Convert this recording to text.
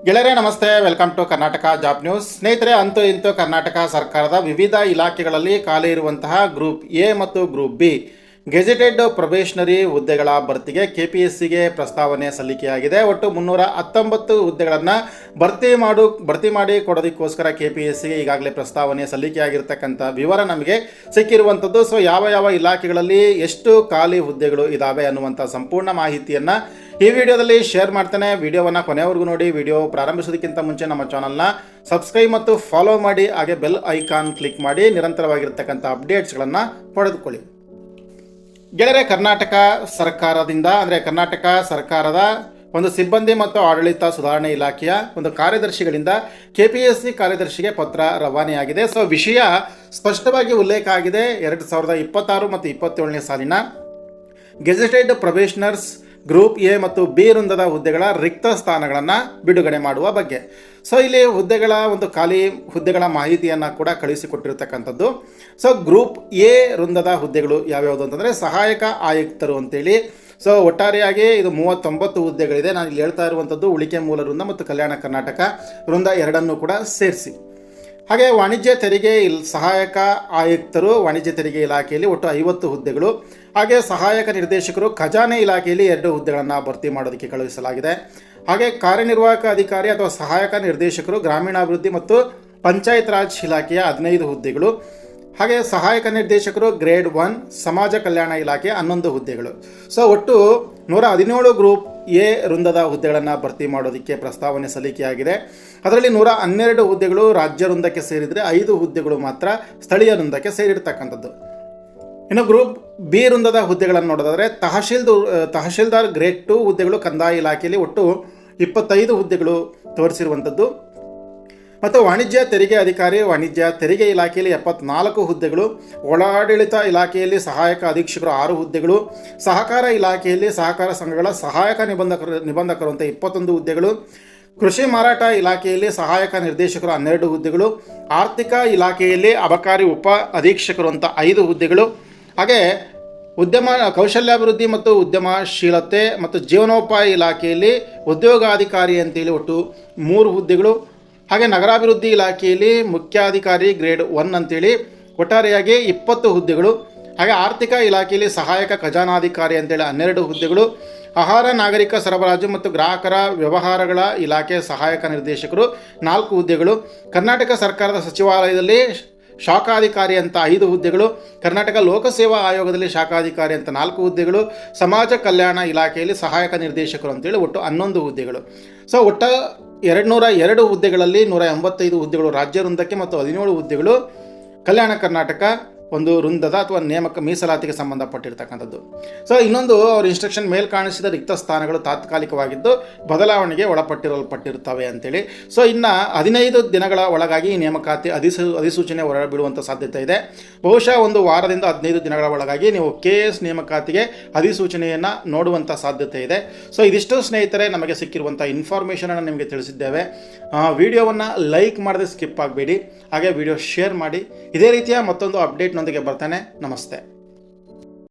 ಗೆಳೆಯರೇ ನಮಸ್ತೆ, welcome to Karnataka job news. ಸ್ನೇಹಿತರೆ, ಅಂತೂ ಇಂತೂ ಕರ್ನಾಟಕ ಸರ್ಕಾರದ ವಿವಿಧ ಇಲಾಖೆಗಳಲ್ಲಿ ಖಾಲಿ ಇರುವಂತಹ ಗ್ರೂಪ್ ಎ ಮತ್ತು ಗ್ರೂಪ್ ಬಿ ಗೆಜೆಟೆಡ್ ಪ್ರೊಬೇಷನರಿ ಹುದ್ದೆಗಳ ಭರ್ತಿಗೆ ಕೆಪಿಎಸ್ಸಿಗೆ ಪ್ರಸ್ತಾವನೆ ಸಲ್ಲಿಕೆಯಾಗಿದೆ. ಒಟ್ಟು 319 ಹುದ್ದೆಗಳನ್ನು ಭರ್ತಿ ಮಾಡಿ ಕೊಡೋದಕ್ಕೋಸ್ಕರ ಕೆಪಿಎಸ್ಸಿಗೆ ಈಗಾಗಲೇ ಪ್ರಸ್ತಾವನೆ ಸಲ್ಲಿಕೆಯಾಗಿರ್ತಕ್ಕಂಥ ವಿವರ ನಮಗೆ ಸಿಕ್ಕಿರುವಂಥದ್ದು. ಸೊ ಯಾವ ಇಲಾಖೆಗಳಲ್ಲಿ ಎಷ್ಟು ಖಾಲಿ ಹುದ್ದೆಗಳು ಇದ್ದಾವೆ ಅನ್ನುವಂಥ ಸಂಪೂರ್ಣ ಮಾಹಿತಿಯನ್ನು ಈ ವಿಡಿಯೋದಲ್ಲಿ ಶೇರ್ ಮಾಡ್ತೇನೆ. ವಿಡಿಯೋವನ್ನು ಕೊನೆವರೆಗೂ ನೋಡಿ. ವಿಡಿಯೋ ಪ್ರಾರಂಭಿಸೋದಕ್ಕಿಂತ ಮುಂಚೆ ನಮ್ಮ ಚಾನಲ್ನ ಸಬ್ಸ್ಕ್ರೈಬ್ ಮತ್ತು ಫಾಲೋ ಮಾಡಿ, ಹಾಗೆ ಬೆಲ್ ಐಕಾನ್ ಕ್ಲಿಕ್ ಮಾಡಿ ನಿರಂತರವಾಗಿರ್ತಕ್ಕಂಥ ಅಪ್ಡೇಟ್ಸ್ಗಳನ್ನು ಪಡೆದುಕೊಳ್ಳಿ. ಗೆಳೆಯರೆ, ಕರ್ನಾಟಕ ಸರ್ಕಾರದ ಒಂದು ಸಿಬ್ಬಂದಿ ಮತ್ತು ಆಡಳಿತ ಸುಧಾರಣೆ ಇಲಾಖೆಯ ಒಂದು ಕಾರ್ಯದರ್ಶಿಗಳಿಂದ ಕೆಪಿಎಸ್ಸಿ ಕಾರ್ಯದರ್ಶಿಗೆ ಪತ್ರ ರವಾನೆಯಾಗಿದೆ. ಸೊ ವಿಷಯ ಸ್ಪಷ್ಟವಾಗಿ ಉಲ್ಲೇಖ ಆಗಿದೆ. 2026 ಮತ್ತು 27ನೇ ಸಾಲಿನ ಗೆಜೆಟೆಡ್ ಪ್ರೊಬೇಷನರ್ಸ್ ಗ್ರೂಪ್ ಎ ಮತ್ತು ಬಿ ವೃಂದದ ಹುದ್ದೆಗಳ ರಿಕ್ತ ಸ್ಥಾನಗಳನ್ನು ಬಿಡುಗಡೆ ಮಾಡುವ ಬಗ್ಗೆ. ಸೊ ಇಲ್ಲಿ ಖಾಲಿ ಹುದ್ದೆಗಳ ಮಾಹಿತಿಯನ್ನು ಕೂಡ ಕಳಿಸಿಕೊಟ್ಟಿರ್ತಕ್ಕಂಥದ್ದು. ಸೊ ಗ್ರೂಪ್ ಎ ವೃಂದದ ಹುದ್ದೆಗಳು ಯಾವ್ಯಾವುದು ಅಂತಂದರೆ ಸಹಾಯಕ ಆಯುಕ್ತರು ಅಂತೇಳಿ. ಸೊ ಒಟ್ಟಾರೆಯಾಗಿ ಇದು 39 ಹುದ್ದೆಗಳಿದೆ. ನಾನು ಇಲ್ಲಿ ಹೇಳ್ತಾ ಇರುವಂಥದ್ದು ಉಳಿಕೆ ಮೂಲ ವೃಂದ ಮತ್ತು ಕಲ್ಯಾಣ ಕರ್ನಾಟಕ ವೃಂದ ಎರಡನ್ನೂ ಕೂಡ ಸೇರಿಸಿ. ಹಾಗೆ ವಾಣಿಜ್ಯ ತೆರಿಗೆ ಸಹಾಯಕ ಆಯುಕ್ತರು ವಾಣಿಜ್ಯ ತೆರಿಗೆ ಇಲಾಖೆಯಲ್ಲಿ ಒಟ್ಟು 50 ಹುದ್ದೆಗಳು. ಹಾಗೆ ಸಹಾಯಕ ನಿರ್ದೇಶಕರು ಖಜಾನೆ ಇಲಾಖೆಯಲ್ಲಿ 2 ಹುದ್ದೆಗಳನ್ನು ಭರ್ತಿ ಮಾಡೋದಕ್ಕೆ ಕಳುಹಿಸಲಾಗಿದೆ. ಹಾಗೆ ಕಾರ್ಯನಿರ್ವಾಹಕ ಅಧಿಕಾರಿ ಅಥವಾ ಸಹಾಯಕ ನಿರ್ದೇಶಕರು ಗ್ರಾಮೀಣಾಭಿವೃದ್ಧಿ ಮತ್ತು ಪಂಚಾಯತ್ ರಾಜ್ ಇಲಾಖೆಯ 15 ಹುದ್ದೆಗಳು. ಹಾಗೆ ಸಹಾಯಕ ನಿರ್ದೇಶಕರು ಗ್ರೇಡ್ 1 ಸಮಾಜ ಕಲ್ಯಾಣ ಇಲಾಖೆಯ 11 ಹುದ್ದೆಗಳು. ಸೊ ಒಟ್ಟು 117 ಗ್ರೂಪ್ ಎ ವೃಂದದ ಹುದ್ದೆಗಳನ್ನು ಭರ್ತಿ ಮಾಡೋದಕ್ಕೆ ಪ್ರಸ್ತಾವನೆ ಸಲ್ಲಿಕೆಯಾಗಿದೆ. ಅದರಲ್ಲಿ 112 ಹುದ್ದೆಗಳು ರಾಜ್ಯ ವೃಂದಕ್ಕೆ ಸೇರಿದರೆ 5 ಹುದ್ದೆಗಳು ಮಾತ್ರ ಸ್ಥಳೀಯ ವೃಂದಕ್ಕೆ ಸೇರಿರ್ತಕ್ಕಂಥದ್ದು. ಇನ್ನು ಗ್ರೂಪ್ ಬಿ ವೃಂದದ ಹುದ್ದೆಗಳನ್ನು ನೋಡೋದಾದರೆ ತಹಶೀಲ್ದಾರ್ ಗ್ರೇಡ್ 2 ಹುದ್ದೆಗಳು ಕಂದಾಯ ಇಲಾಖೆಯಲ್ಲಿ ಒಟ್ಟು 25 ಹುದ್ದೆಗಳು ತೋರಿಸಿರುವಂಥದ್ದು. ಮತ್ತು ವಾಣಿಜ್ಯ ತೆರಿಗೆ ಅಧಿಕಾರಿ ವಾಣಿಜ್ಯ ತೆರಿಗೆ ಇಲಾಖೆಯಲ್ಲಿ 74 ಹುದ್ದೆಗಳು. ಒಳಾಡಳಿತ ಇಲಾಖೆಯಲ್ಲಿ ಸಹಾಯಕ ಅಧೀಕ್ಷಕರು 6 ಹುದ್ದೆಗಳು. ಸಹಕಾರ ಇಲಾಖೆಯಲ್ಲಿ ಸಹಕಾರ ಸಂಘಗಳ ಸಹಾಯಕ ನಿಬಂಧಕರು ಅಂತ 21 ಹುದ್ದೆಗಳು. ಕೃಷಿ ಮಾರಾಟ ಇಲಾಖೆಯಲ್ಲಿ ಸಹಾಯಕ ನಿರ್ದೇಶಕರು 12 ಹುದ್ದೆಗಳು. ಆರ್ಥಿಕ ಇಲಾಖೆಯಲ್ಲಿ ಅಬಕಾರಿ ಉಪ ಅಧೀಕ್ಷಕರು ಅಂತ 5 ಹುದ್ದೆಗಳು. ಹಾಗೆ ಉದ್ಯಮ ಕೌಶಲ್ಯಾಭಿವೃದ್ಧಿ ಮತ್ತು ಉದ್ಯಮಶೀಲತೆ ಮತ್ತು ಜೀವನೋಪಾಯ ಇಲಾಖೆಯಲ್ಲಿ ಉದ್ಯೋಗಾಧಿಕಾರಿ ಅಂತೇಳಿ ಒಟ್ಟು 3 ಹುದ್ದೆಗಳು. ಹಾಗೆ ನಗರಾಭಿವೃದ್ಧಿ ಇಲಾಖೆಯಲ್ಲಿ ಮುಖ್ಯಾಧಿಕಾರಿ ಗ್ರೇಡ್ 1 ಅಂತೇಳಿ ಒಟ್ಟಾರೆಯಾಗಿ 20 ಹುದ್ದೆಗಳು. ಹಾಗೆ ಆರ್ಥಿಕ ಇಲಾಖೆಯಲ್ಲಿ ಸಹಾಯಕ ಖಜಾನಾಧಿಕಾರಿ ಅಂತೇಳಿ 12 ಹುದ್ದೆಗಳು. ಆಹಾರ ನಾಗರಿಕ ಸರಬರಾಜು ಮತ್ತು ಗ್ರಾಹಕರ ವ್ಯವಹಾರಗಳ ಇಲಾಖೆ ಸಹಾಯಕ ನಿರ್ದೇಶಕರು 4 ಹುದ್ದೆಗಳು. ಕರ್ನಾಟಕ ಸರ್ಕಾರದ ಸಚಿವಾಲಯದಲ್ಲಿ ಶಾಖಾಧಿಕಾರಿ ಅಂತ 5 ಹುದ್ದೆಗಳು. ಕರ್ನಾಟಕ ಲೋಕಸೇವಾ ಆಯೋಗದಲ್ಲಿ ಶಾಖಾಧಿಕಾರಿ ಅಂತ 4 ಹುದ್ದೆಗಳು. ಸಮಾಜ ಕಲ್ಯಾಣ ಇಲಾಖೆಯಲ್ಲಿ ಸಹಾಯಕ ನಿರ್ದೇಶಕರು ಅಂತೇಳಿ ಒಟ್ಟು 11 ಹುದ್ದೆಗಳು. ಸೊ ಒಟ್ಟು 202 ಹುದ್ದೆಗಳಲ್ಲಿ 185 ಹುದ್ದೆಗಳು ರಾಜ್ಯ ವೃಂದಕ್ಕೆ ಮತ್ತು 17 ಹುದ್ದೆಗಳು ಕಲ್ಯಾಣ ಕರ್ನಾಟಕ ಒಂದು ವೃಂದದ ಅಥವಾ ನೇಮಕ ಮೀಸಲಾತಿಗೆ ಸಂಬಂಧಪಟ್ಟಿರ್ತಕ್ಕಂಥದ್ದು. ಸೊ ಇನ್ನೊಂದು ಅವ್ರ ಇನ್ಸ್ಟ್ರಕ್ಷನ್ ಮೇಲೆ ಕಾಣಿಸಿದ ರಿಕ್ತ ಸ್ಥಾನಗಳು ತಾತ್ಕಾಲಿಕವಾಗಿದ್ದು ಬದಲಾವಣೆಗೆ ಒಳಪಟ್ಟಿರುತ್ತವೆ ಅಂತೇಳಿ. ಸೊ ಇನ್ನು 15 ದಿನಗಳ ಒಳಗಾಗಿ ಈ ನೇಮಕಾತಿ ಅಧಿಸೂಚನೆ ಹೊರಬೀಳುವಂಥ ಸಾಧ್ಯತೆ ಇದೆ. ಬಹುಶಃ 1 ವಾರದಿಂದ 15 ದಿನಗಳ ಒಳಗಾಗಿ ನೀವು KS ನೇಮಕಾತಿಗೆ ಅಧಿಸೂಚನೆಯನ್ನು ನೋಡುವಂಥ ಸಾಧ್ಯತೆ ಇದೆ. ಸೊ ಇದಿಷ್ಟು ಸ್ನೇಹಿತರೆ ನಮಗೆ ಸಿಕ್ಕಿರುವಂಥ ಇನ್ಫಾರ್ಮೇಷನನ್ನು ನಿಮಗೆ ತಿಳಿಸಿದ್ದೇವೆ. ವಿಡಿಯೋವನ್ನು ಲೈಕ್ ಮಾಡದೆ ಸ್ಕಿಪ್ ಆಗಬೇಡಿ. ಹಾಗೆ ವಿಡಿಯೋ ಶೇರ್ ಮಾಡಿ. ಇದೇ ರೀತಿಯ ಮತ್ತೊಂದು ಅಪ್ಡೇಟ್ನೊಂದಿಗೆ ಬರ್ತೇನೆ. ನಮಸ್ತೆ.